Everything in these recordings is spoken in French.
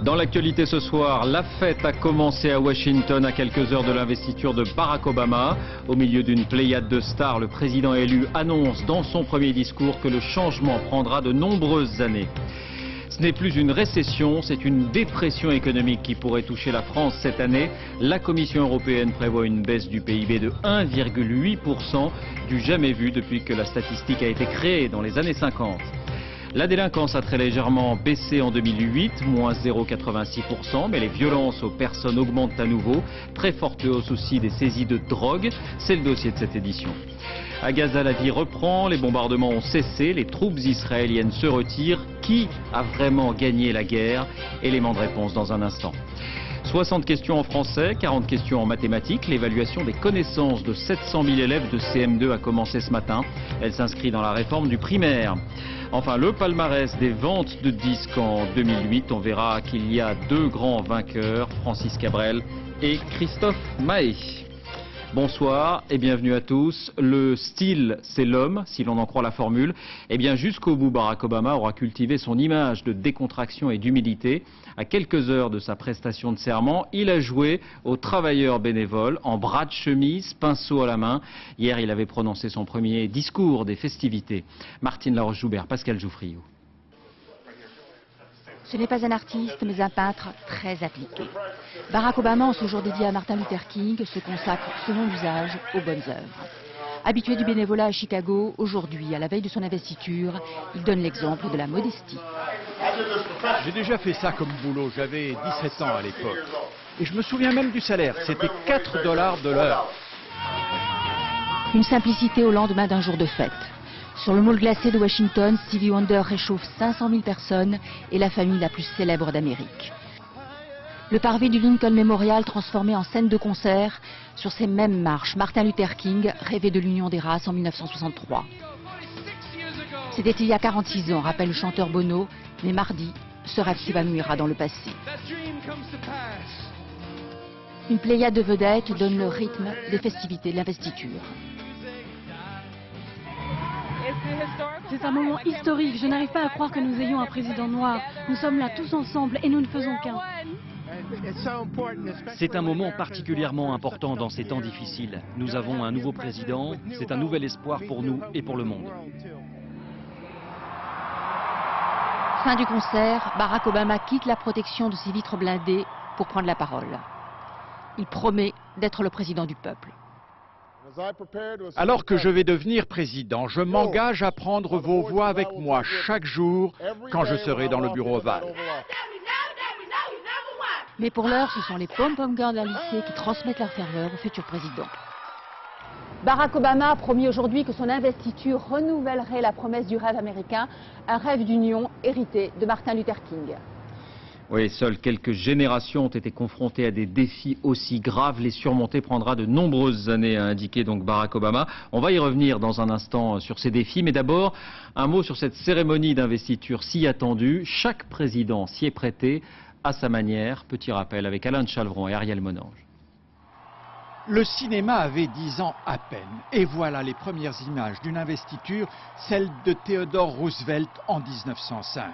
Dans l'actualité ce soir, la fête a commencé à Washington à quelques heures de l'investiture de Barack Obama. Au milieu d'une pléiade de stars, le président élu annonce dans son premier discours que le changement prendra de nombreuses années. Ce n'est plus une récession, c'est une dépression économique qui pourrait toucher la France cette année. La Commission européenne prévoit une baisse du PIB de 1,8%, du jamais vu depuis que la statistique a été créée dans les années 50. La délinquance a très légèrement baissé en 2008, moins 0,86%, mais les violences aux personnes augmentent à nouveau. Très forte hausse aussi des saisies de drogue, c'est le dossier de cette édition. À Gaza, la vie reprend, les bombardements ont cessé, les troupes israéliennes se retirent. Qui a vraiment gagné la guerre? Élément de réponse dans un instant. 60 questions en français, 40 questions en mathématiques. L'évaluation des connaissances de 700 000 élèves de CM2 a commencé ce matin. Elle s'inscrit dans la réforme du primaire. Enfin, le palmarès des ventes de disques en 2008. On verra qu'il y a deux grands vainqueurs, Francis Cabrel et Christophe Maé. Bonsoir et bienvenue à tous. Le style, c'est l'homme, si l'on en croit la formule. Eh bien, jusqu'au bout, Barack Obama aura cultivé son image de décontraction et d'humilité. À quelques heures de sa prestation de serment, il a joué aux travailleurs bénévoles en bras de chemise, pinceau à la main. Hier, il avait prononcé son premier discours des festivités. Martine Laroche-Joubert, Pascal Jouffriou. Ce n'est pas un artiste, mais un peintre très appliqué. Barack Obama, en ce jour dédié à Martin Luther King, se consacre, selon l'usage, aux bonnes œuvres. Habitué du bénévolat à Chicago, aujourd'hui, à la veille de son investiture, il donne l'exemple de la modestie. J'ai déjà fait ça comme boulot, j'avais 17 ans à l'époque. Et je me souviens même du salaire, c'était 4 $ de l'heure. Une simplicité au lendemain d'un jour de fête. Sur le môle glacé de Washington, Stevie Wonder réchauffe 500 000 personnes et la famille la plus célèbre d'Amérique. Le parvis du Lincoln Memorial transformé en scène de concert. Sur ces mêmes marches, Martin Luther King rêvait de l'union des races en 1963. C'était il y a 46 ans, rappelle le chanteur Bono, mais mardi, ce rêve s'évanouira dans le passé. Une pléiade de vedettes donne le rythme des festivités de l'investiture. C'est un moment historique. Je n'arrive pas à croire que nous ayons un président noir. Nous sommes là tous ensemble et nous ne faisons qu'un. C'est un moment particulièrement important dans ces temps difficiles. Nous avons un nouveau président. C'est un nouvel espoir pour nous et pour le monde. Fin du concert, Barack Obama quitte la protection de ses vitres blindées pour prendre la parole. Il promet d'être le président du peuple. Alors que je vais devenir président, je m'engage à prendre vos voix avec moi chaque jour quand je serai dans le bureau ovale. Mais pour l'heure, ce sont les pom-pom girls d'un lycée qui transmettent leur ferveur au futur président. Barack Obama a promis aujourd'hui que son investiture renouvellerait la promesse du rêve américain, un rêve d'union hérité de Martin Luther King. Oui, seules quelques générations ont été confrontées à des défis aussi graves. Les surmonter prendra de nombreuses années, a indiqué donc Barack Obama. On va y revenir dans un instant sur ces défis, mais d'abord, un mot sur cette cérémonie d'investiture si attendue. Chaque président s'y est prêté à sa manière. Petit rappel avec Alain de Chalvron et Ariel Monange. Le cinéma avait 10 ans à peine. Et voilà les premières images d'une investiture, celle de Theodore Roosevelt en 1905.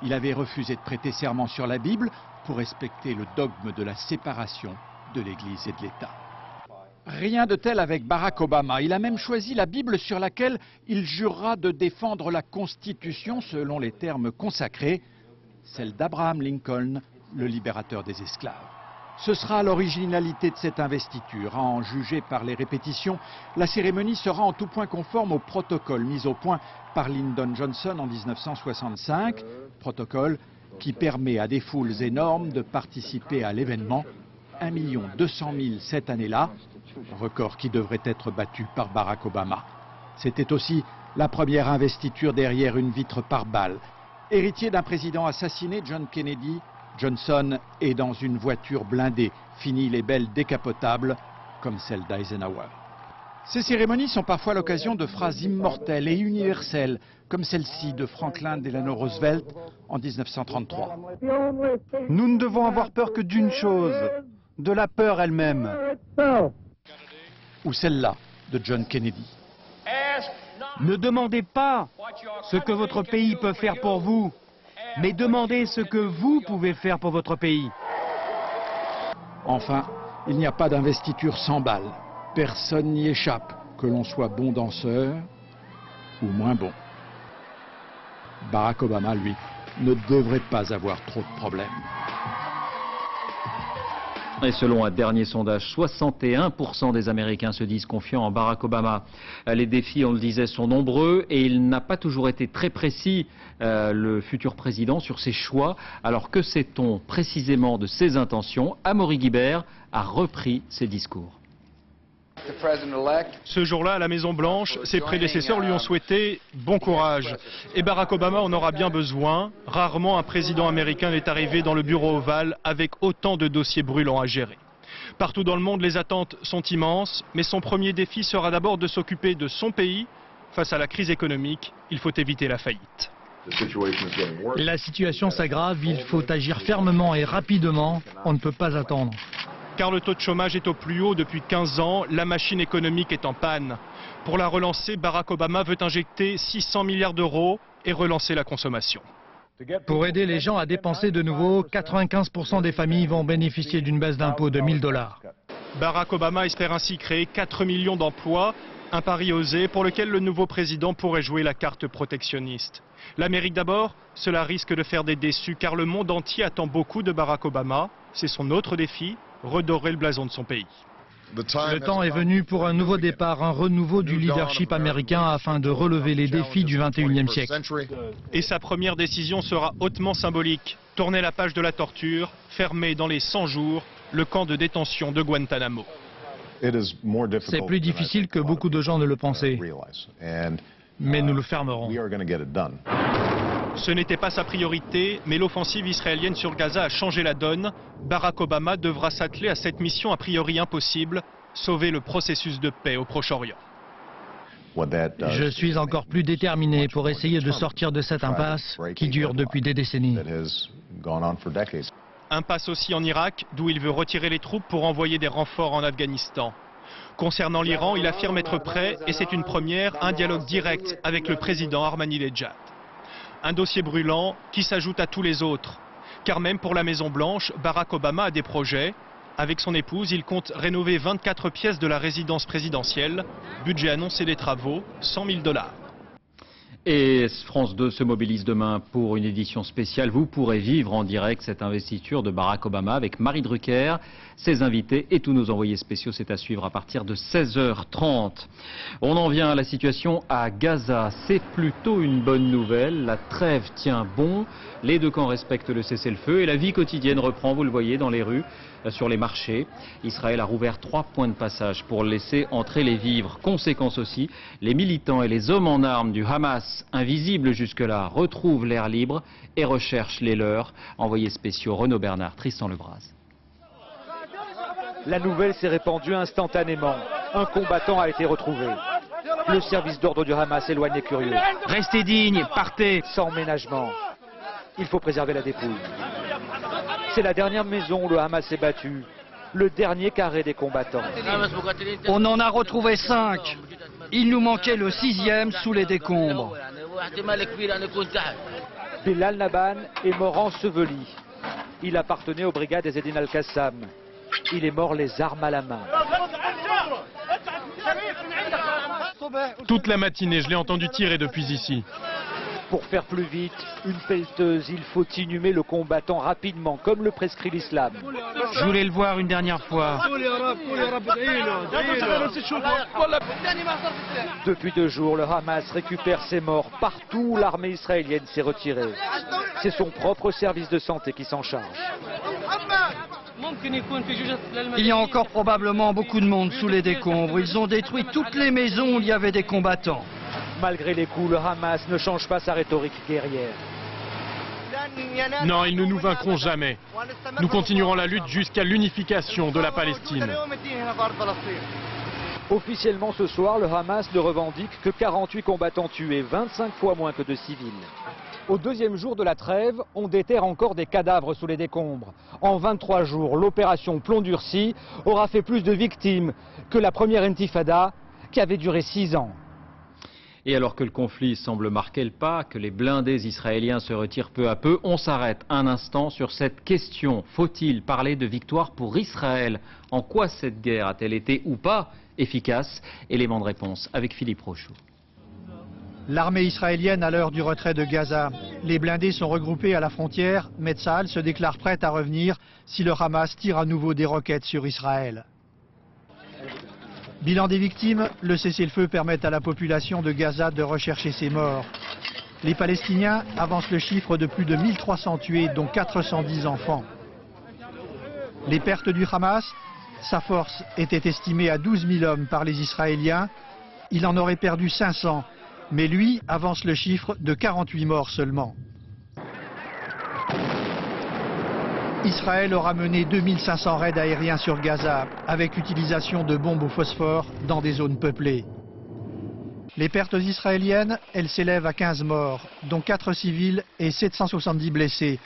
Il avait refusé de prêter serment sur la Bible pour respecter le dogme de la séparation de l'Église et de l'État. Rien de tel avec Barack Obama. Il a même choisi la Bible sur laquelle il jurera de défendre la Constitution selon les termes consacrés, celle d'Abraham Lincoln, le libérateur des esclaves. Ce sera l'originalité de cette investiture. À en juger par les répétitions, la cérémonie sera en tout point conforme au protocole mis au point par Lyndon Johnson en 1965, protocole qui permet à des foules énormes de participer à l'événement, 1 200 000 cette année-là, record qui devrait être battu par Barack Obama. C'était aussi la première investiture derrière une vitre par balle. Héritier d'un président assassiné, John Kennedy, Johnson est dans une voiture blindée, fini les belles décapotables comme celle d'Eisenhower. Ces cérémonies sont parfois l'occasion de phrases immortelles et universelles, comme celle-ci de Franklin Delano Roosevelt en 1933. Nous ne devons avoir peur que d'une chose, de la peur elle-même. Ou celle-là de John Kennedy. Ne demandez pas ce que votre pays peut faire pour vous, mais demandez ce que vous pouvez faire pour votre pays. Enfin, il n'y a pas d'investiture sans balle. Personne n'y échappe, que l'on soit bon danseur ou moins bon. Barack Obama, lui, ne devrait pas avoir trop de problèmes. Et selon un dernier sondage, 61% des Américains se disent confiants en Barack Obama. Les défis, on le disait, sont nombreux et il n'a pas toujours été très précis, le futur président, sur ses choix. Alors que sait-on précisément de ses intentions? Amaury Guibert a repris ses discours. Ce jour-là, à la Maison-Blanche, ses prédécesseurs lui ont souhaité bon courage. Et Barack Obama en aura bien besoin. Rarement un président américain n'est arrivé dans le bureau ovale avec autant de dossiers brûlants à gérer. Partout dans le monde, les attentes sont immenses, mais son premier défi sera d'abord de s'occuper de son pays. Face à la crise économique, il faut éviter la faillite. La situation s'aggrave, il faut agir fermement et rapidement, on ne peut pas attendre. Car le taux de chômage est au plus haut depuis 15 ans, la machine économique est en panne. Pour la relancer, Barack Obama veut injecter 600 milliards d'euros et relancer la consommation. Pour aider les gens à dépenser de nouveau, 95% des familles vont bénéficier d'une baisse d'impôt de 1000 $. Barack Obama espère ainsi créer 4 millions d'emplois, un pari osé pour lequel le nouveau président pourrait jouer la carte protectionniste. L'Amérique d'abord, cela risque de faire des déçus car le monde entier attend beaucoup de Barack Obama. C'est son autre défi, redorer le blason de son pays. Le temps est venu pour un nouveau départ, un renouveau du leadership américain afin de relever les défis du 21e siècle. Et sa première décision sera hautement symbolique. Tourner la page de la torture, fermer dans les 100 jours le camp de détention de Guantanamo. C'est plus difficile que beaucoup de gens ne le pensaient, mais nous le fermerons. Ce n'était pas sa priorité, mais l'offensive israélienne sur Gaza a changé la donne. Barack Obama devra s'atteler à cette mission a priori impossible, sauver le processus de paix au Proche-Orient. Je suis encore plus déterminé pour essayer de sortir de cette impasse qui dure depuis des décennies. Impasse aussi en Irak, d'où il veut retirer les troupes pour envoyer des renforts en Afghanistan. Concernant l'Iran, il affirme être prêt, et c'est une première, un dialogue direct avec le président Ahmadinejad. Un dossier brûlant qui s'ajoute à tous les autres. Car même pour la Maison-Blanche, Barack Obama a des projets. Avec son épouse, il compte rénover 24 pièces de la résidence présidentielle. Budget annoncé des travaux, 100 000 $. Et France 2 se mobilise demain pour une édition spéciale. Vous pourrez vivre en direct cette investiture de Barack Obama avec Marie Drucker, ses invités et tous nos envoyés spéciaux. C'est à suivre à partir de 16h30. On en vient à la situation à Gaza. C'est plutôt une bonne nouvelle. La trêve tient bon. Les deux camps respectent le cessez-le-feu et la vie quotidienne reprend, vous le voyez, dans les rues, sur les marchés. Israël a rouvert 3 points de passage pour laisser entrer les vivres. Conséquence aussi, les militants et les hommes en armes du Hamas, invisibles jusque-là, retrouvent l'air libre et recherchent les leurs. Envoyés spéciaux Renaud Bernard, Tristan Lebras. La nouvelle s'est répandue instantanément. Un combattant a été retrouvé. Le service d'ordre du Hamas éloigne les curieux. Restez dignes, partez. Sans ménagement. Il faut préserver la dépouille. C'est la dernière maison où le Hamas s'est battu. Le dernier carré des combattants. On en a retrouvé 5. Il nous manquait le 6e sous les décombres. Bilal Naban est mort enseveli. Il appartenait aux brigades Ezzedine Al-Qassam. Il est mort les armes à la main. Toute la matinée, je l'ai entendu tirer depuis ici. Pour faire plus vite, une pelleteuse, il faut inhumer le combattant rapidement, comme le prescrit l'islam. Je voulais le voir une dernière fois. Depuis 2 jours, le Hamas récupère ses morts partout où l'armée israélienne s'est retirée. C'est son propre service de santé qui s'en charge. Il y a encore probablement beaucoup de monde sous les décombres. Ils ont détruit toutes les maisons où il y avait des combattants. Malgré les coups, le Hamas ne change pas sa rhétorique guerrière. Non, ils ne nous vaincront jamais. Nous continuerons la lutte jusqu'à l'unification de la Palestine. Officiellement ce soir, le Hamas ne revendique que 48 combattants tués, 25 fois moins que de civils. Au 2e jour de la trêve, on déterre encore des cadavres sous les décombres. En 23 jours, l'opération Plomb durci aura fait plus de victimes que la première intifada qui avait duré 6 ans. Et alors que le conflit semble marquer le pas, que les blindés israéliens se retirent peu à peu, on s'arrête un instant sur cette question. Faut-il parler de victoire pour Israël? En quoi cette guerre a-t-elle été ou pas efficace? Élément de réponse avec Philippe Rochaud. L'armée israélienne à l'heure du retrait de Gaza. Les blindés sont regroupés à la frontière, mais Tsahal se déclare prête à revenir si le Hamas tire à nouveau des roquettes sur Israël. Bilan des victimes, le cessez-le-feu permet à la population de Gaza de rechercher ses morts. Les Palestiniens avancent le chiffre de plus de 1300 tués, dont 410 enfants. Les pertes du Hamas, sa force était estimée à 12 000 hommes par les Israéliens. Il en aurait perdu 500, mais lui avance le chiffre de 48 morts seulement. Israël aura mené 2500 raids aériens sur Gaza, avec utilisation de bombes au phosphore dans des zones peuplées. Les pertes israéliennes, elles s'élèvent à 15 morts, dont 4 civils et 770 blessés.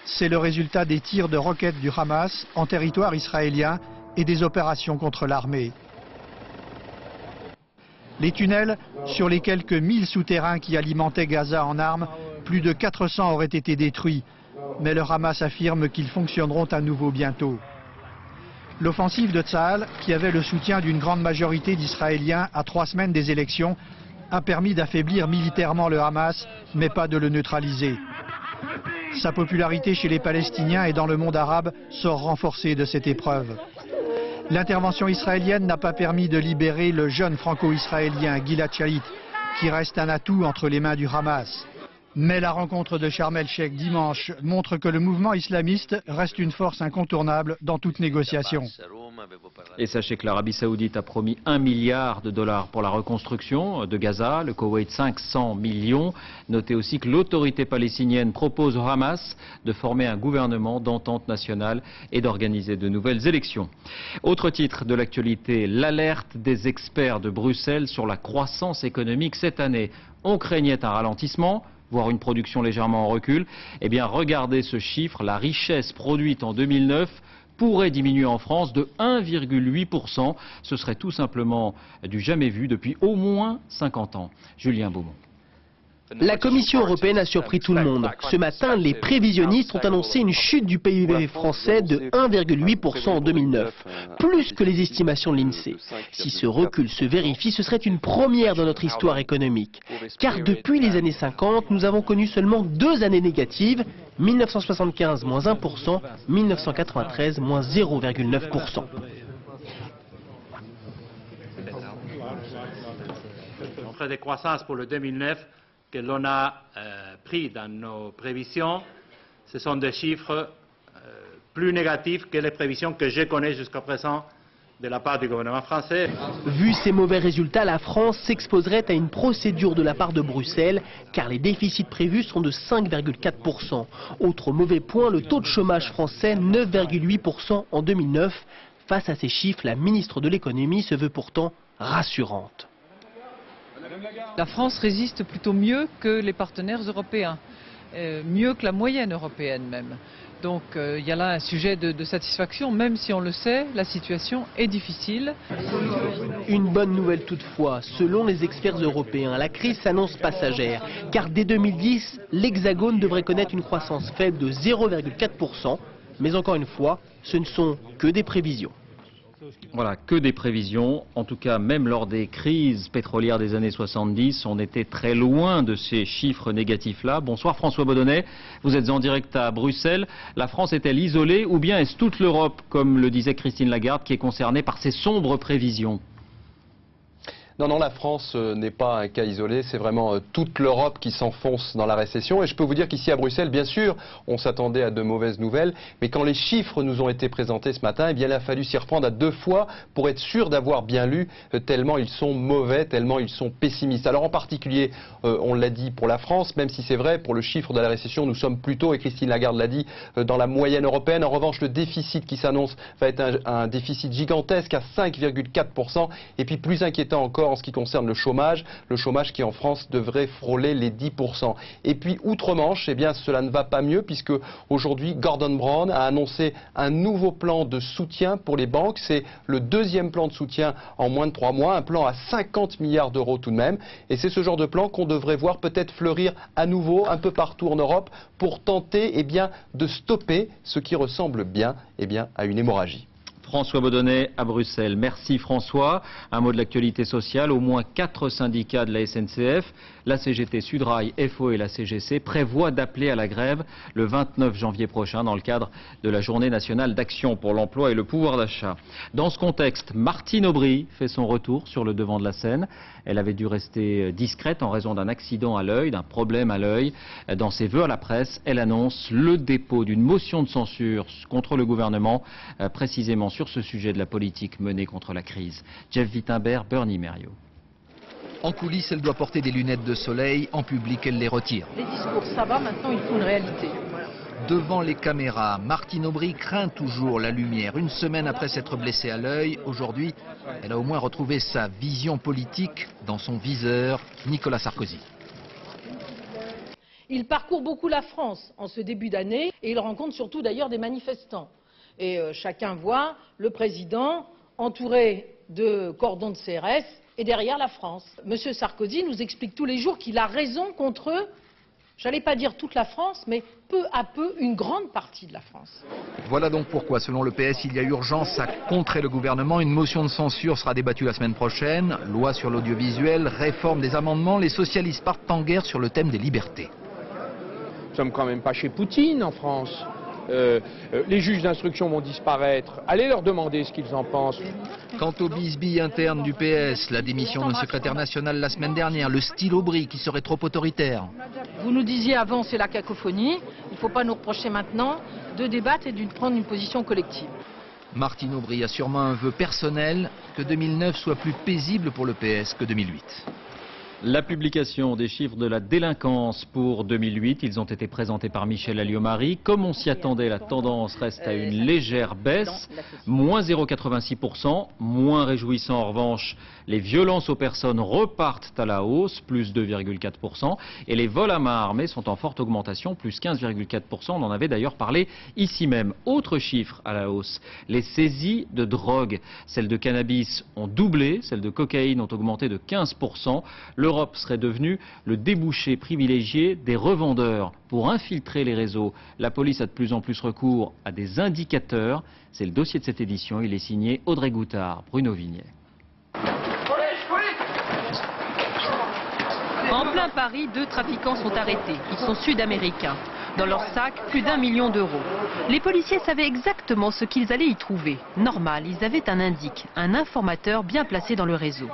C'est le résultat des tirs de roquettes du Hamas en territoire israélien et des opérations contre l'armée. Les tunnels, sur les quelques 1000 souterrains qui alimentaient Gaza en armes, plus de 400 auraient été détruits. Mais le Hamas affirme qu'ils fonctionneront à nouveau bientôt. L'offensive de Tsahal, qui avait le soutien d'une grande majorité d'Israéliens à 3 semaines des élections, a permis d'affaiblir militairement le Hamas, mais pas de le neutraliser. Sa popularité chez les Palestiniens et dans le monde arabe sort renforcée de cette épreuve. L'intervention israélienne n'a pas permis de libérer le jeune franco-israélien Gilad Shalit, qui reste un atout entre les mains du Hamas. Mais la rencontre de Sharm el-Sheikh dimanche montre que le mouvement islamiste reste une force incontournable dans toute négociation. Et sachez que l'Arabie Saoudite a promis 1 milliard de dollars pour la reconstruction de Gaza, le Koweït 500 millions. Notez aussi que l'autorité palestinienne propose au Hamas de former un gouvernement d'entente nationale et d'organiser de nouvelles élections. Autre titre de l'actualité, l'alerte des experts de Bruxelles sur la croissance économique cette année. On craignait un ralentissement, voire une production légèrement en recul. Eh bien, regardez ce chiffre, la richesse produite en 2009 pourrait diminuer en France de 1,8%. Ce serait tout simplement du jamais vu depuis au moins 50 ans. Julien Beaumont. La Commission européenne a surpris tout le monde. Ce matin, les prévisionnistes ont annoncé une chute du PIB français de 1,8% en 2009, plus que les estimations de l'INSEE. Si ce recul se vérifie, ce serait une première dans notre histoire économique. Car depuis les années 50, nous avons connu seulement 2 années négatives, 1975 moins 1%, 1993 moins 0,9%. Le trait de croissance pour le 2009 que l'on a pris dans nos prévisions, ce sont des chiffres plus négatifs que les prévisions que je connais jusqu'à présent de la part du gouvernement français. Vu ces mauvais résultats, la France s'exposerait à une procédure de la part de Bruxelles, car les déficits prévus sont de 5,4%. Autre mauvais point, le taux de chômage français, 9,8% en 2009. Face à ces chiffres, la ministre de l'économie se veut pourtant rassurante. La France résiste plutôt mieux que les partenaires européens, mieux que la moyenne européenne même. Donc il y a là un sujet de satisfaction, même si on le sait, la situation est difficile. Une bonne nouvelle toutefois, selon les experts européens, la crise s'annonce passagère, car dès 2010, l'Hexagone devrait connaître une croissance faible de 0,4%, mais encore une fois, ce ne sont que des prévisions. Voilà, que des prévisions. En tout cas, même lors des crises pétrolières des années 70, on était très loin de ces chiffres négatifs-là. Bonsoir François Baudonnet, vous êtes en direct à Bruxelles. La France est-elle isolée ou bien est-ce toute l'Europe, comme le disait Christine Lagarde, qui est concernée par ces sombres prévisions ? Non, non, la France n'est pas un cas isolé, c'est vraiment toute l'Europe qui s'enfonce dans la récession. Et je peux vous dire qu'ici à Bruxelles, bien sûr, on s'attendait à de mauvaises nouvelles. Mais quand les chiffres nous ont été présentés ce matin, eh bien, il a fallu s'y reprendre à 2 fois pour être sûr d'avoir bien lu, tellement ils sont mauvais, tellement ils sont pessimistes. Alors en particulier, on l'a dit pour la France, même si c'est vrai, pour le chiffre de la récession, nous sommes plutôt, et Christine Lagarde l'a dit, dans la moyenne européenne. En revanche, le déficit qui s'annonce va être un déficit gigantesque à 5,4%. Et puis plus inquiétant encore, encore en ce qui concerne le chômage qui en France devrait frôler les 10%. Et puis outre-Manche, eh bien cela ne va pas mieux puisque aujourd'hui Gordon Brown a annoncé un nouveau plan de soutien pour les banques. C'est le deuxième plan de soutien en moins de 3 mois, un plan à 50 milliards d'euros tout de même. Et c'est ce genre de plan qu'on devrait voir peut-être fleurir à nouveau un peu partout en Europe pour tenter de stopper ce qui ressemble bien à une hémorragie. François Baudonnet à Bruxelles. Merci François. Un mot de l'actualité sociale. Au moins 4 syndicats de la SNCF, la CGT Sudrail, FO et la CGC prévoient d'appeler à la grève le 29 janvier prochain dans le cadre de la Journée nationale d'action pour l'emploi et le pouvoir d'achat. Dans ce contexte, Martine Aubry fait son retour sur le devant de la scène. Elle avait dû rester discrète en raison d'un accident à l'œil, d'un problème à l'œil. Dans ses vœux à la presse, elle annonce le dépôt d'une motion de censure contre le gouvernement, précisément sur ce sujet de la politique menée contre la crise. Jeff Wittenberg, Bernie Merriot. En coulisses, elle doit porter des lunettes de soleil. En public, elle les retire. Les discours, ça va, maintenant il faut une réalité. Devant les caméras, Martine Aubry craint toujours la lumière. Une semaine après s'être blessée à l'œil, aujourd'hui, elle a au moins retrouvé sa vision politique dans son viseur, Nicolas Sarkozy. Il parcourt beaucoup la France en ce début d'année et il rencontre surtout d'ailleurs des manifestants. Et chacun voit le président entouré de cordons de CRS et derrière la France. Monsieur Sarkozy nous explique tous les jours qu'il a raison contre, j'allais pas dire toute la France, mais peu à peu une grande partie de la France. Voilà donc pourquoi, selon le PS, il y a urgence à contrer le gouvernement. Une motion de censure sera débattue la semaine prochaine. Loi sur l'audiovisuel, réforme des amendements. Les socialistes partent en guerre sur le thème des libertés. Nous sommes quand même pas chez Poutine en France. Les juges d'instruction vont disparaître. Allez leur demander ce qu'ils en pensent. Quant au bisbille interne du PS, la démission d'un secrétaire national la semaine dernière, le style Aubry qui serait trop autoritaire. Vous nous disiez avant c'est la cacophonie, il ne faut pas nous reprocher maintenant de débattre et de prendre une position collective. Martine Aubry a sûrement un vœu personnel, que 2009 soit plus paisible pour le PS que 2008. La publication des chiffres de la délinquance pour 2008, ils ont été présentés par Michel Alliot-Marie. Comme on s'y attendait, la tendance reste à une légère baisse, moins 0,86%. Moins réjouissant en revanche, les violences aux personnes repartent à la hausse, plus 2,4%. Et les vols à main armée sont en forte augmentation, plus 15,4%. On en avait d'ailleurs parlé ici même. Autre chiffre à la hausse, les saisies de drogue. Celles de cannabis ont doublé, celles de cocaïne ont augmenté de 15%. L'Europe serait devenue le débouché privilégié des revendeurs. Pour infiltrer les réseaux, la police a de plus en plus recours à des indicateurs. C'est le dossier de cette édition. Il est signé Audrey Goutard, Bruno Vignet. En plein Paris, 2 trafiquants sont arrêtés. Ils sont sud-américains. Dans leur sac, plus d'1 million d'euros. Les policiers savaient exactement ce qu'ils allaient y trouver. Normal, ils avaient un indique, un informateur bien placé dans le réseau.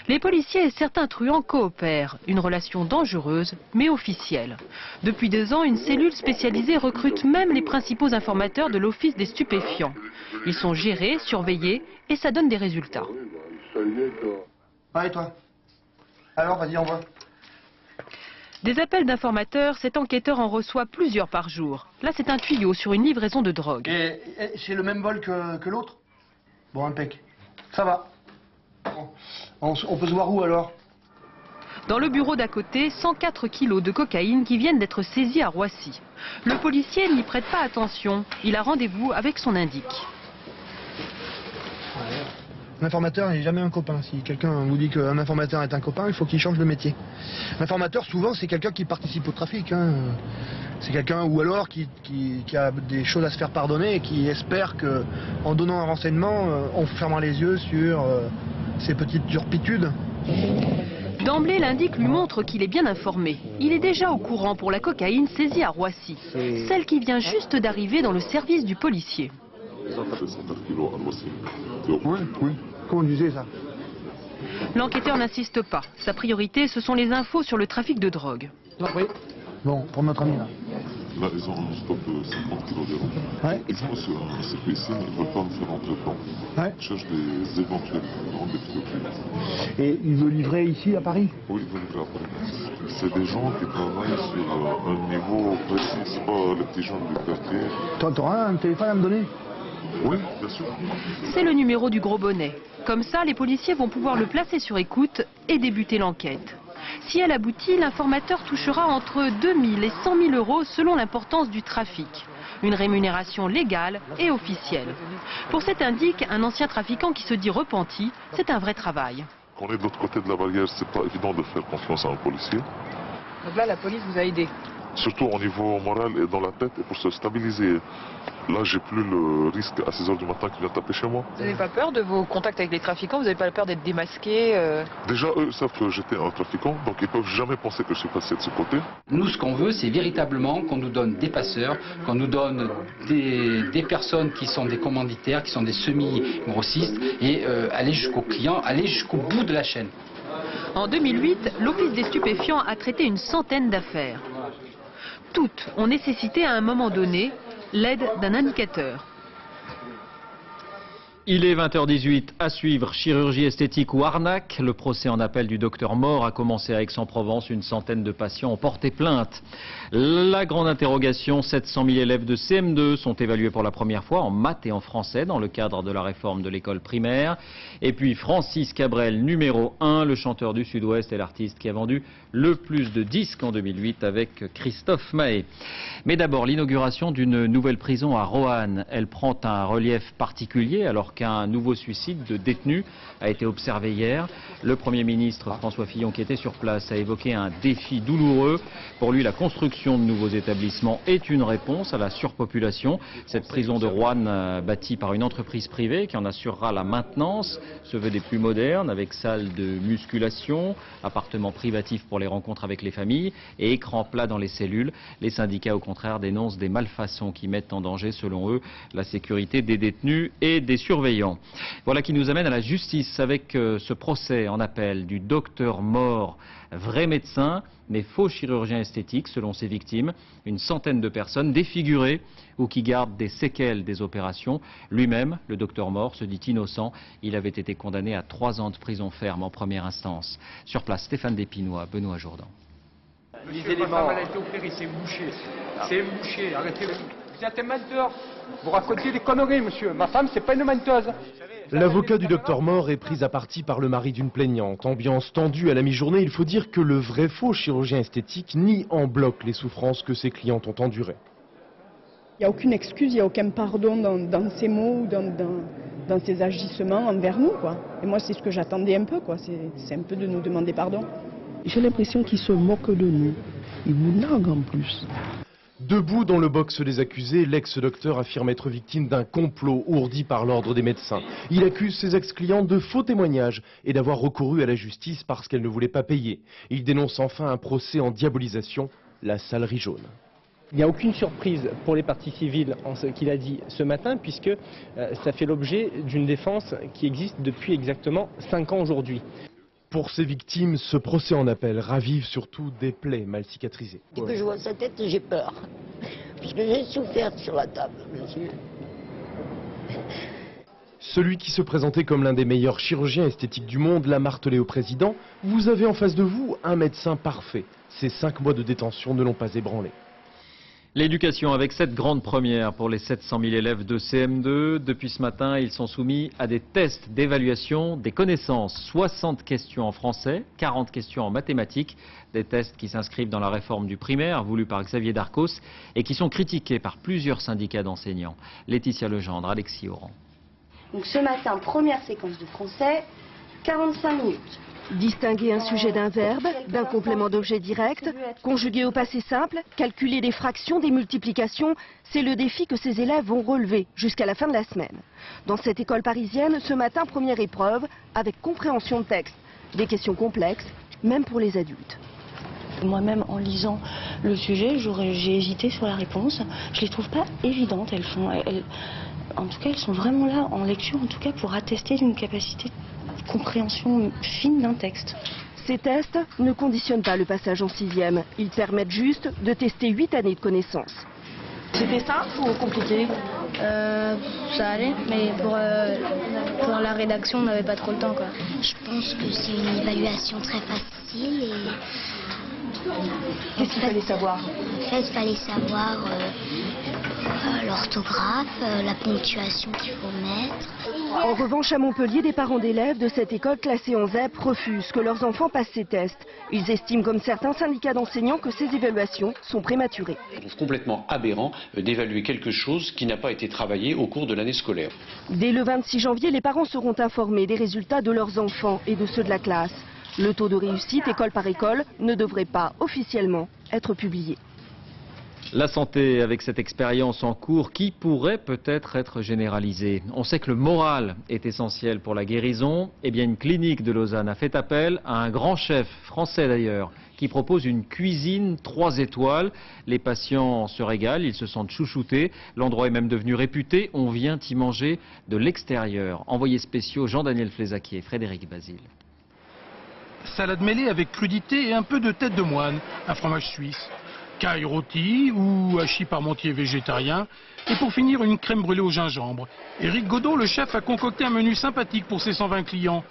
Les policiers et certains truands coopèrent. Une relation dangereuse, mais officielle. Depuis 2 ans, une cellule spécialisée recrute même les principaux informateurs de l'Office des stupéfiants. Ils sont gérés, surveillés, et ça donne des résultats. Ouais, et toi? Alors, vas-y, envoie. Des appels d'informateurs, cet enquêteur en reçoit plusieurs par jour. Là, c'est un tuyau sur une livraison de drogue. Et c'est le même vol que l'autre? Bon, impec. Ça va. On peut se voir où alors? Dans le bureau d'à côté, 104 kilos de cocaïne qui viennent d'être saisis à Roissy. Le policier n'y prête pas attention. Il a rendez-vous avec son indique. Un informateur n'est jamais un copain. Si quelqu'un vous dit qu'un informateur est un copain, il faut qu'il change de métier. L'informateur, souvent, c'est quelqu'un qui participe au trafic. C'est quelqu'un, ou alors, qui a des choses à se faire pardonner et qui espère qu'en donnant un renseignement, en fermant les yeux sur ces petites turpitudes. D'emblée, l'indique lui montre qu'il est bien informé. Il est déjà au courant pour la cocaïne saisie à Roissy. Celle qui vient juste d'arriver dans le service du policier. Oui, oui. Comment on disait ça? L'enquêteur n'insiste pas. Sa priorité, ce sont les infos sur le trafic de drogue. Oui. Bon, pour notre ami là. Là, ils ont un stock de 50 kilos d'euros. Ouais. Et je pense qu'un CPC ne veut pas me faire entrer dedans. Ouais. Ils cherchent des éventuels dans des produits. Et ils veulent livrer ici à Paris? Oui, ils veulent livrer à Paris. C'est des gens qui travaillent sur un niveau précis, c'est pas les petits gens du quartier. Toi, t'auras un téléphone à me donner? Oui, bien sûr. C'est le numéro du gros bonnet. Comme ça, les policiers vont pouvoir le placer sur écoute et débuter l'enquête. Si elle aboutit, l'informateur touchera entre 2 000 et 100 000 euros selon l'importance du trafic. Une rémunération légale et officielle. Pour cet indique, un ancien trafiquant qui se dit repenti, c'est un vrai travail. Quand on est de l'autre côté de la barrière, c'est pas évident de faire confiance à un policier. Donc là, la police vous a aidé. Surtout au niveau moral et dans la tête et pour se stabiliser. Là, j'ai plus le risque à 6 h du matin qui vient taper chez moi. Vous n'avez pas peur de vos contacts avec les trafiquants? Vous n'avez pas peur d'être démasqué? Déjà, eux savent que j'étais un trafiquant, donc ils peuvent jamais penser que je suis passé de ce côté. Nous, ce qu'on veut, c'est véritablement qu'on nous donne des passeurs, qu'on nous donne des personnes qui sont des commanditaires, qui sont des semi-grossistes, et aller jusqu'au client, aller jusqu'au bout de la chaîne. En 2008, l'Office des stupéfiants a traité une centaine d'affaires. Toutes ont nécessité à un moment donné l'aide d'un indicateur. Il est 20h18, à suivre, chirurgie esthétique ou arnaque. Le procès en appel du docteur Mort a commencé à Aix-en-Provence. Une centaine de patients ont porté plainte. La grande interrogation, 700 000 élèves de CM2 sont évalués pour la première fois en maths et en français dans le cadre de la réforme de l'école primaire. Et puis Francis Cabrel, numéro 1, le chanteur du Sud-Ouest et l'artiste qui a vendu le plus de disques en 2008 avec Christophe Mahé. Mais d'abord, l'inauguration d'une nouvelle prison à Roanne. Elle prend un relief particulier alors qu'un nouveau suicide de détenu a été observé hier. Le Premier ministre François Fillon, qui était sur place, a évoqué un défi douloureux. Pour lui, la construction de nouveaux établissements est une réponse à la surpopulation. Cette prison de Roanne, bâtie par une entreprise privée qui en assurera la maintenance, se veut des plus modernes, avec salle de musculation, appartements privatifs pour les rencontres avec les familles et écran plat dans les cellules. Les syndicats, au contraire, dénoncent des malfaçons qui mettent en danger, selon eux, la sécurité des détenus et des surveillants. Voilà qui nous amène à la justice avec ce procès en appel du docteur Mort, vrai médecin, mais faux chirurgien esthétique selon ses victimes. Une centaine de personnes défigurées ou qui gardent des séquelles des opérations. Lui-même, le docteur Mort, se dit innocent. Il avait été condamné à 3 ans de prison ferme en première instance. Sur place, Stéphane Despinois, Benoît Jourdan. Monsieur, ma femme, elle a été opérée, c'est bouché. C'est bouché, arrêtez. Vous êtes un menteur. Vous racontez des conneries, monsieur. Ma femme, c'est pas une menteuse. L'avocat du docteur Mort est pris à partie par le mari d'une plaignante. Ambiance tendue à la mi-journée, il faut dire que le vrai faux chirurgien esthétique nie en bloc les souffrances que ses clientes ont endurées. Il n'y a aucune excuse, il n'y a aucun pardon dans ses mots ou dans ses agissements envers nous, quoi. Et moi, c'est ce que j'attendais un peu, quoi. C'est un peu de nous demander pardon. J'ai l'impression qu'il se moque de nous. Il nous nargue en plus. Debout dans le box des accusés, l'ex-docteur affirme être victime d'un complot ourdi par l'ordre des médecins. Il accuse ses ex-clients de faux témoignages et d'avoir recouru à la justice parce qu'elle ne voulait pas payer. Il dénonce enfin un procès en diabolisation, la salerie jaune. Il n'y a aucune surprise pour les parties civiles en ce qu'il a dit ce matin, puisque ça fait l'objet d'une défense qui existe depuis exactement 5 ans aujourd'hui. Pour ces victimes, ce procès en appel ravive surtout des plaies mal cicatrisées. Dès que je vois sa tête, j'ai peur. Puisque j'ai souffert sur la table, monsieur. Celui qui se présentait comme l'un des meilleurs chirurgiens esthétiques du monde l'a martelé au président. Vous avez en face de vous un médecin parfait. Ces 5 mois de détention ne l'ont pas ébranlé. L'éducation avec cette grande première pour les 700 000 élèves de CM2. Depuis ce matin, ils sont soumis à des tests d'évaluation des connaissances. 60 questions en français, 40 questions en mathématiques. Des tests qui s'inscrivent dans la réforme du primaire voulue par Xavier Darcos et qui sont critiqués par plusieurs syndicats d'enseignants. Laetitia Legendre, Alexis Oran. Donc ce matin, première séquence de français, 45 minutes. Distinguer un sujet d'un verbe, d'un complément d'objet direct, conjuguer au passé simple, calculer des fractions, des multiplications, c'est le défi que ces élèves vont relever jusqu'à la fin de la semaine. Dans cette école parisienne, ce matin, première épreuve, avec compréhension de texte. Des questions complexes, même pour les adultes. Moi-même, en lisant le sujet, j'ai hésité sur la réponse. Je les trouve pas évidentes. En tout cas, elles sont vraiment là, en lecture, en tout cas, pour attester d'une capacité de compréhension fine d'un texte. Ces tests ne conditionnent pas le passage en 6e. Ils permettent juste de tester 8 années de connaissances. C'était simple ou compliqué? Ça allait, mais pour la rédaction, on n'avait pas trop le temps, quoi. Je pense que c'est une évaluation très facile Qu'est-ce qu'il fallait savoir? En fait, il fallait savoir l'orthographe, la ponctuation qu'il faut mettre. En revanche, à Montpellier, des parents d'élèves de cette école classée en ZEP refusent que leurs enfants passent ces tests. Ils estiment, comme certains syndicats d'enseignants, que ces évaluations sont prématurées. Je trouve complètement aberrant d'évaluer quelque chose qui n'a pas été travaillé au cours de l'année scolaire. Dès le 26 janvier, les parents seront informés des résultats de leurs enfants et de ceux de la classe. Le taux de réussite, école par école, ne devrait pas officiellement être publié. La santé avec cette expérience en cours qui pourrait peut-être être généralisée. On sait que le moral est essentiel pour la guérison. Eh bien, une clinique de Lausanne a fait appel à un grand chef, français d'ailleurs, qui propose une cuisine 3 étoiles. Les patients se régalent, ils se sentent chouchoutés. L'endroit est même devenu réputé. On vient y manger de l'extérieur. Envoyés spéciaux Jean-Daniel Flézaquier et Frédéric Basile. Salade mêlée avec crudité et un peu de tête de moine, un fromage suisse. Caille rôti ou hachis parmentier végétarien. Et pour finir, une crème brûlée au gingembre. Éric Godot, le chef, a concocté un menu sympathique pour ses 120 clients.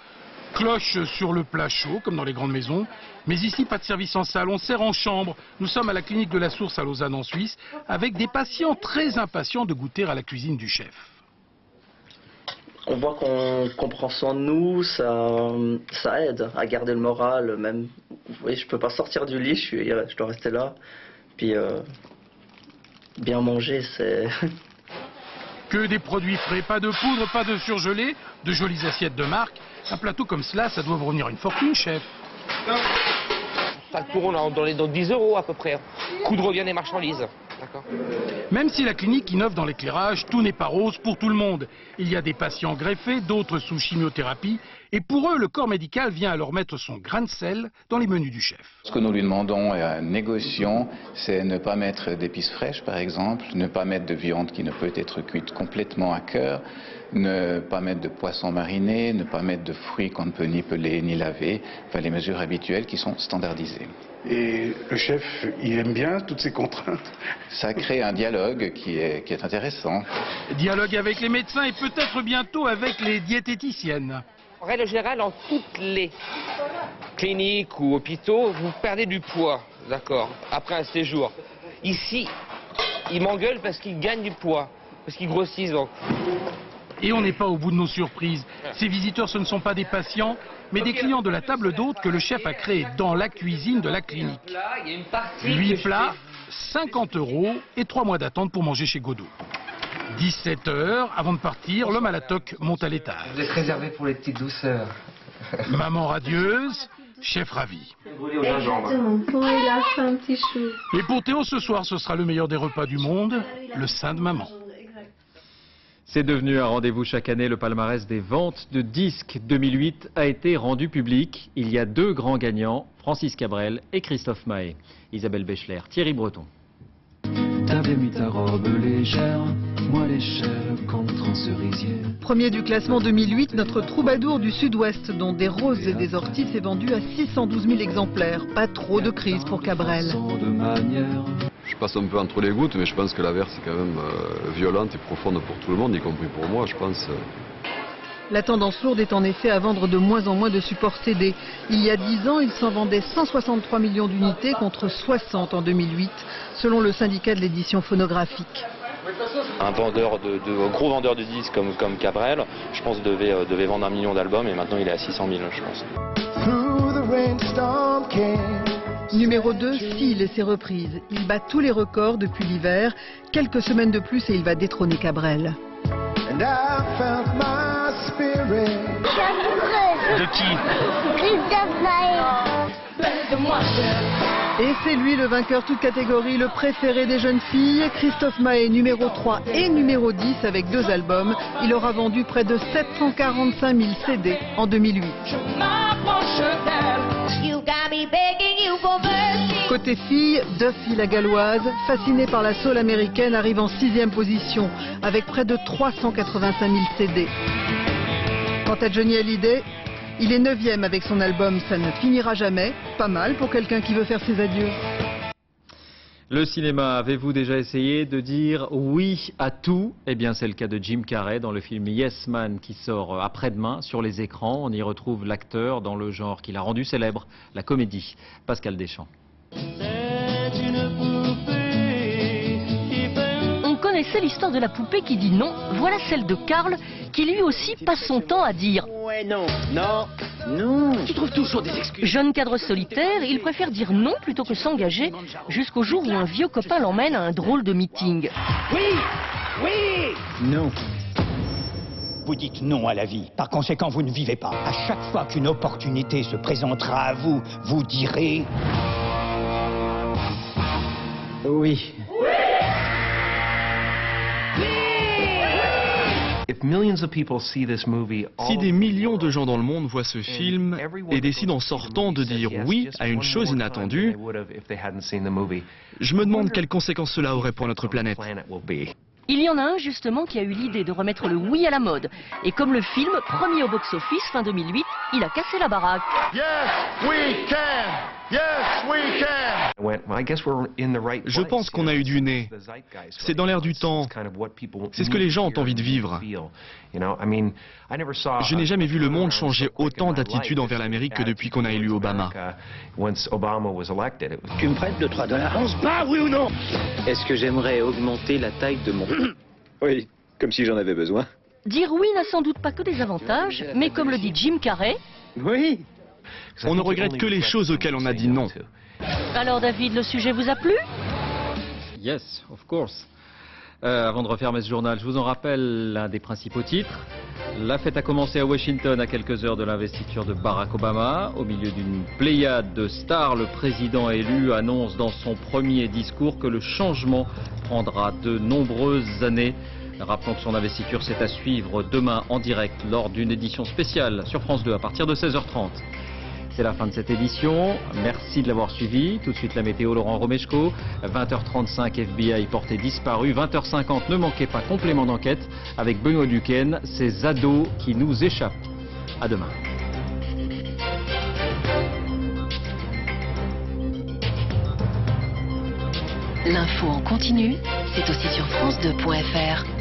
Cloche sur le plat chaud, comme dans les grandes maisons. Mais ici, pas de service en salle, on sert en chambre. Nous sommes à la clinique de la Source à Lausanne en Suisse, avec des patients très impatients de goûter à la cuisine du chef. On voit qu'on prend soin de nous, ça aide à garder le moral. Même, vous voyez, je peux pas sortir du lit, je dois rester là. Puis bien manger, c'est... Que des produits frais, pas de poudre, pas de surgelé, de jolies assiettes de marque. Un plateau comme cela, ça doit vous revenir une fortune, chef. Ça tourne dans 10 € à peu près. Coût de revient des marchandises. Même si la clinique innove dans l'éclairage, tout n'est pas rose pour tout le monde. Il y a des patients greffés, d'autres sous chimiothérapie. Et pour eux, le corps médical vient alors mettre son grain de sel dans les menus du chef. Ce que nous lui demandons et négocions, c'est ne pas mettre d'épices fraîches, par exemple, ne pas mettre de viande qui ne peut être cuite complètement à cœur, ne pas mettre de poisson mariné, ne pas mettre de fruits qu'on ne peut ni peler ni laver, enfin les mesures habituelles qui sont standardisées. Et le chef, il aime bien toutes ces contraintes? Ça crée un dialogue qui est intéressant. Dialogue avec les médecins et peut-être bientôt avec les diététiciennes. En règle générale, dans toutes les cliniques ou hôpitaux, vous perdez du poids, d'accord, après un séjour. Ici, ils m'engueulent parce qu'ils gagnent du poids, parce qu'ils grossissent donc. Et on n'est pas au bout de nos surprises. Ces visiteurs, ce ne sont pas des patients, mais des clients de la table d'hôte que le chef a créé dans la cuisine de la clinique. 8 plats, 50 € et 3 mois d'attente pour manger chez Godot. 17 h, avant de partir, l'homme à la toque monte à l'étage. Vous êtes réservé pour les petites douceurs. Maman radieuse, chef ravi. Exactement, pour il a fait un petit chou. Et pour Théo, ce soir, ce sera le meilleur des repas du monde, le sein de maman. C'est devenu un rendez-vous chaque année. Le palmarès des ventes de disques 2008 a été rendu public. Il y a 2 grands gagnants, Francis Cabrel et Christophe Mahé. Isabelle Béchler, Thierry Breton. T'avais mis ta robe légère, moi l'échelle contre un cerisier. Premier du classement 2008, notre troubadour du sud-ouest, dont des roses et des orties, s'est vendu à 612 000 exemplaires. Pas trop de crise pour Cabrel. Je passe un peu entre les gouttes, mais je pense que l'averse est quand même violente et profonde pour tout le monde, y compris pour moi, je pense. La tendance lourde est en effet à vendre de moins en moins de supports CD. Il y a 10 ans, il s'en vendait 163 millions d'unités contre 60 en 2008, selon le syndicat de l'édition phonographique. Un gros vendeur de disques comme Cabrel, je pense devait vendre 1 million d'albums et maintenant il est à 600 000, je pense. Numéro 2, Seal et ses reprises. Il bat tous les records depuis l'hiver. Quelques semaines de plus et il va détrôner Cabrel. De qui? Christophe Mahé. Et c'est lui le vainqueur toute catégorie, le préféré des jeunes filles. Christophe Mahé, numéro 3 et numéro 10 avec 2 albums. Il aura vendu près de 745 000 CD en 2008. Côté filles, Duffy la galloise, fascinée par la soul américaine, arrive en 6e position avec près de 385 000 CD. Quant à Johnny Hallyday, il est 9e avec son album Ça ne finira jamais. Pas mal pour quelqu'un qui veut faire ses adieux. Le cinéma, avez-vous déjà essayé de dire oui à tout? Eh bien, c'est le cas de Jim Carrey dans le film Yes Man qui sort après-demain sur les écrans. On y retrouve l'acteur dans le genre qu'il a rendu célèbre, la comédie. Pascal Deschamps. On connaissait l'histoire de la poupée qui dit non. Voilà celle de Karl, qui lui aussi passe son temps à dire ouais, non, non, non. Tu trouves toujours des excuses. Jeune cadre solitaire, il préfère dire non plutôt que s'engager, jusqu'au jour où un vieux copain l'emmène à un drôle de meeting. Oui, oui. Non. Vous dites non à la vie. Par conséquent, vous ne vivez pas. À chaque fois qu'une opportunité se présentera à vous, vous direz... Oui. Si des millions de gens dans le monde voient ce film et décident en sortant de dire oui à une chose inattendue, je me demande quelles conséquences cela aurait pour notre planète. Il y en a un justement qui a eu l'idée de remettre le oui à la mode. Et comme le film, premier au box-office fin 2008, il a cassé la baraque. Yes, we can. Yes, we can. Je pense qu'on a eu du nez. C'est dans l'air du temps. C'est ce que les gens ont envie de vivre. Je n'ai jamais vu le monde changer autant d'attitude envers l'Amérique que depuis qu'on a élu Obama. Tu me prêtes $2-3? On se bat, oui ou non? Est-ce que j'aimerais augmenter la taille de mon... Oui, comme si j'en avais besoin. Dire oui n'a sans doute pas que des avantages, mais comme le dit Jim Carrey... Oui. On ne regrette que les choses auxquelles on a dit non. Alors David, le sujet vous a plu? Yes, of course. Avant de refermer ce journal, je vous en rappelle l'un des principaux titres. La fête a commencé à Washington à quelques heures de l'investiture de Barack Obama. Au milieu d'une pléiade de stars, le président élu annonce dans son premier discours que le changement prendra de nombreuses années. Rappelons que son investiture c'est à suivre demain en direct lors d'une édition spéciale sur France 2 à partir de 16h30. C'est la fin de cette édition. Merci de l'avoir suivi. Tout de suite la météo, Laurent Romeshko. 20h35, FBI porté disparu. 20h50, ne manquez pas complément d'enquête avec Benoît Duquesne. Ces ados qui nous échappent. À demain. L'info en continu, c'est aussi sur France2.fr.